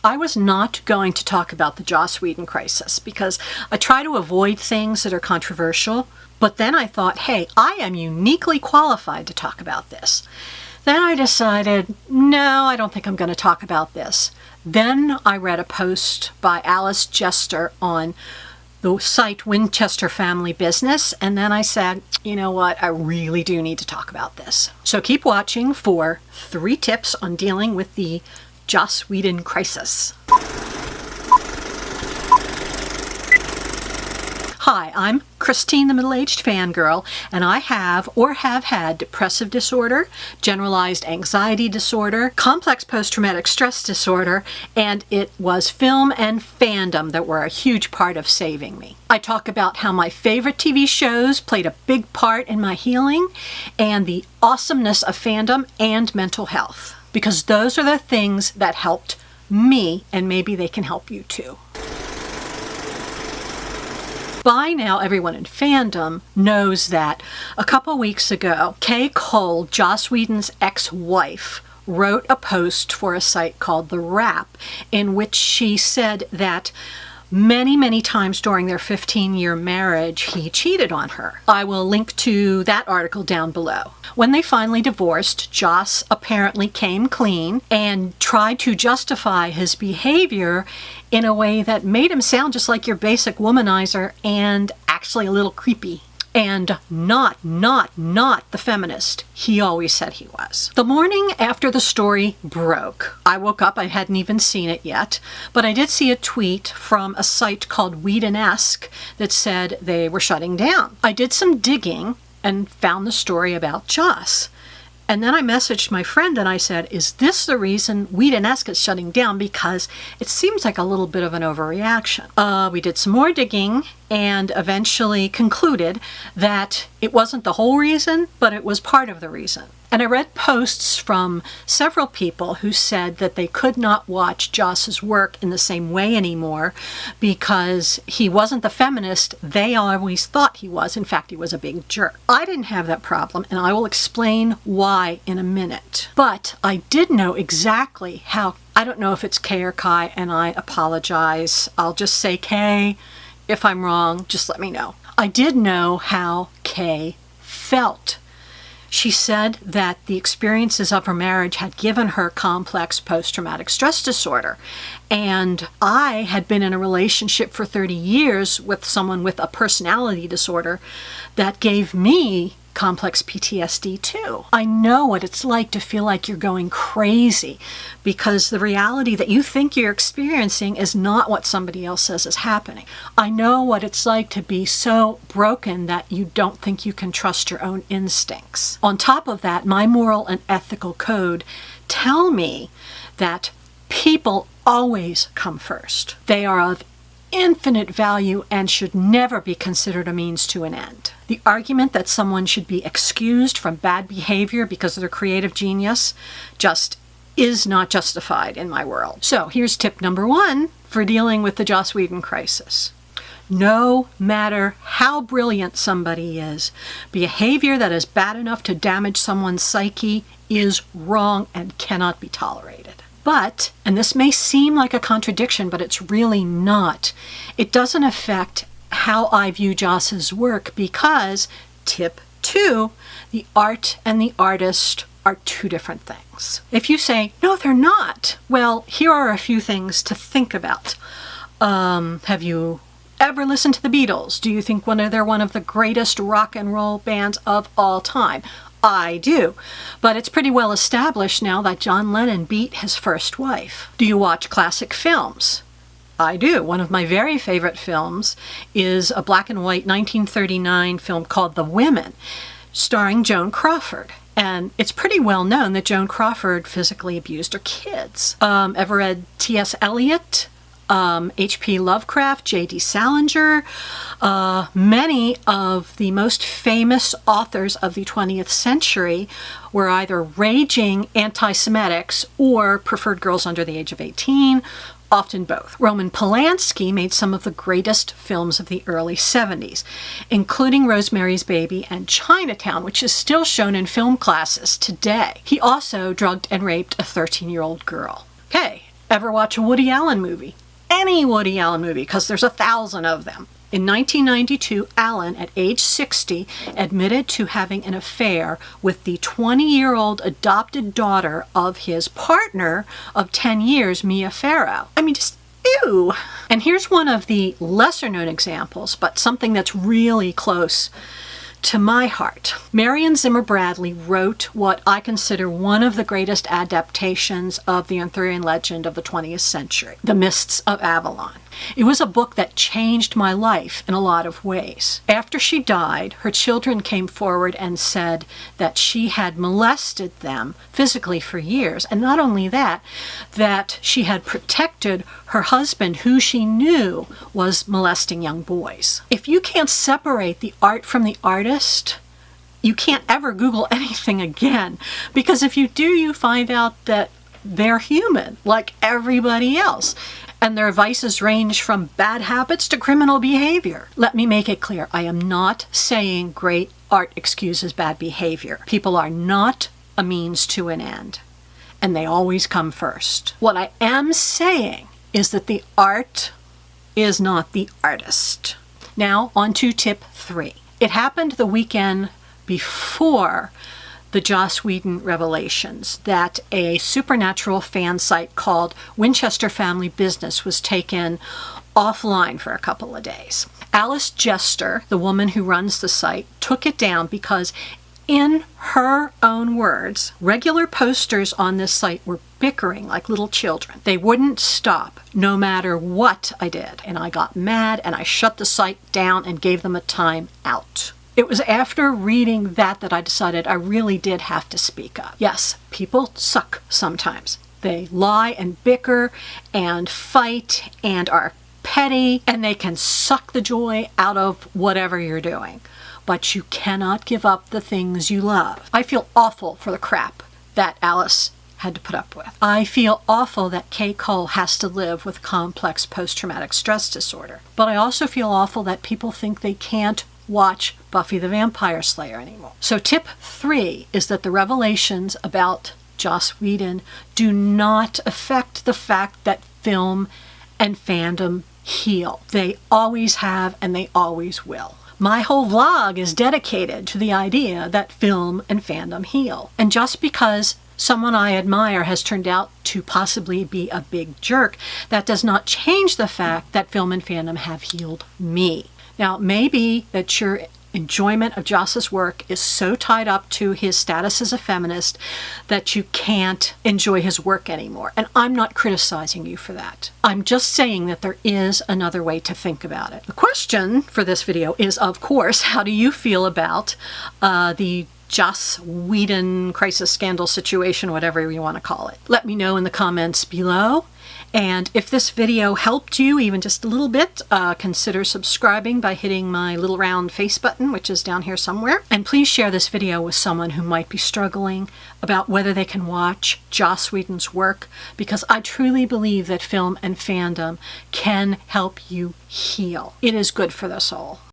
I was not going to talk about the Joss Whedon crisis because I try to avoid things that are controversial. But then I thought, hey, I am uniquely qualified to talk about this. Then I decided, no, I don't think I'm going to talk about this. Then I read a post by Alice Jester on the site Winchester Family Business, and then I said, you know what, I really do need to talk about this. So keep watching for 3 tips on dealing with the Joss Whedon crisis. Hi, I'm Christine, the middle-aged fangirl, and I have or have had depressive disorder, generalized anxiety disorder, complex post-traumatic stress disorder, and it was film and fandom that were a huge part of saving me. I talk about how my favorite TV shows played a big part in my healing and the awesomeness of fandom and mental health, because those are the things that helped me, and maybe they can help you too. By now, everyone in fandom knows that a couple weeks ago, Kay Cole, Joss Whedon's ex-wife, wrote a post for a site called The Wrap, in which she said that many times during their 15-year marriage, he cheated on her. I will link to that article down below. When they finally divorced, Joss apparently came clean and tried to justify his behavior in a way that made him sound just like your basic womanizer and actually a little creepy. And not the feminist he always said he was. The morning after the story broke, I woke up, I hadn't even seen it yet, but I did see a tweet from a site called Whedon-esque that said they were shutting down. I did some digging and found the story about Joss. And then I messaged my friend and I said, is this the reason Whedon-esque is shutting down? Because it seems like a little bit of an overreaction. We did some more digging and eventually concluded that it wasn't the whole reason, but it was part of the reason. And I read posts from several people who said that they could not watch Joss's work in the same way anymore because he wasn't the feminist they always thought he was. In fact, he was a big jerk. I didn't have that problem, and I will explain why in a minute. But I did know exactly how, I don't know if it's Kay or Kai, and I apologize. I'll just say Kay. If I'm wrong, just let me know. I did know how Kay felt. She said that the experiences of her marriage had given her complex post-traumatic stress disorder. And I had been in a relationship for 30 years with someone with a personality disorder that gave me complex PTSD too. I know what it's like to feel like you're going crazy because the reality that you think you're experiencing is not what somebody else says is happening. I know what it's like to be so broken that you don't think you can trust your own instincts. On top of that, my moral and ethical code tell me that people always come first. They are of infinite value and should never be considered a means to an end. The argument that someone should be excused from bad behavior because of their creative genius just is not justified in my world. So here's tip number 1 for dealing with the Joss Whedon crisis. No matter how brilliant somebody is, behavior that is bad enough to damage someone's psyche is wrong and cannot be tolerated. But, and this may seem like a contradiction, but it's really not, it doesn't affect how I view Joss's work because, tip 2, the art and the artist are 2 different things. If you say, no, they're not, well, here are a few things to think about. Have you ever listened to the Beatles? Do you think they're one of the greatest rock and roll bands of all time? I do, but it's pretty well established now that John Lennon beat his first wife. Do you watch classic films? I do. One of my very favorite films is a black and white 1939 film called The Women, starring Joan Crawford. And it's pretty well known that Joan Crawford physically abused her kids. Ever read T.S. Eliot? H.P. Lovecraft, J.D. Salinger, many of the most famous authors of the 20th century were either raging anti-Semitics or preferred girls under the age of 18, often both. Roman Polanski made some of the greatest films of the early 70s, including Rosemary's Baby and Chinatown, which is still shown in film classes today. He also drugged and raped a 13-year-old girl. Okay. Ever watch a Woody Allen movie? Any Woody Allen movie, because there's 1,000 of them. In 1992, Allen, at age 60, admitted to having an affair with the 20-year-old adopted daughter of his partner of 10 years, Mia Farrow. I mean, just ew. And here's one of the lesser-known examples, but something that's really close to my heart. Marion Zimmer Bradley wrote what I consider one of the greatest adaptations of the Arthurian legend of the 20th century, The Mists of Avalon. It was a book that changed my life in a lot of ways. After she died, her children came forward and said that she had molested them physically for years. And not only that, that she had protected her husband, who she knew was molesting young boys. If you can't separate the art from the artist, you can't ever Google anything again. Because if you do, you find out that they're human, like everybody else. And their vices range from bad habits to criminal behavior. Let me make it clear, I am not saying great art excuses bad behavior. People are not a means to an end, and they always come first. What I am saying is that the art is not the artist. Now, on to tip 3. It happened the weekend before the Joss Whedon revelations that a supernatural fan site called Winchester Family Business was taken offline for a couple of days. Alice Jester, the woman who runs the site, took it down because, in her own words, regular posters on this site were bickering like little children. They wouldn't stop no matter what I did. And I got mad and I shut the site down and gave them a time out. It was after reading that I decided I really did have to speak up. Yes, people suck sometimes. They lie and bicker and fight and are petty, and they can suck the joy out of whatever you're doing. But you cannot give up the things you love. I feel awful for the crap that Alice had to put up with. I feel awful that Kay Cole has to live with complex post-traumatic stress disorder. But I also feel awful that people think they can't watch Buffy the Vampire Slayer anymore. So tip 3 is that the revelations about Joss Whedon do not affect the fact that film and fandom heal. They always have and they always will. My whole vlog is dedicated to the idea that film and fandom heal. And just because someone I admire has turned out to possibly be a big jerk, that does not change the fact that film and fandom have healed me. Now, maybe that your enjoyment of Joss's work is so tied up to his status as a feminist that you can't enjoy his work anymore. And I'm not criticizing you for that. I'm just saying that there is another way to think about it. The question for this video is, of course, how do you feel about the Joss Whedon crisis scandal situation, whatever you want to call it? Let me know in the comments below. And if this video helped you even just a little bit, consider subscribing by hitting my little round face button, which is down here somewhere. And please share this video with someone who might be struggling about whether they can watch Joss Whedon's work, because I truly believe that film and fandom can help you heal. It is good for the soul.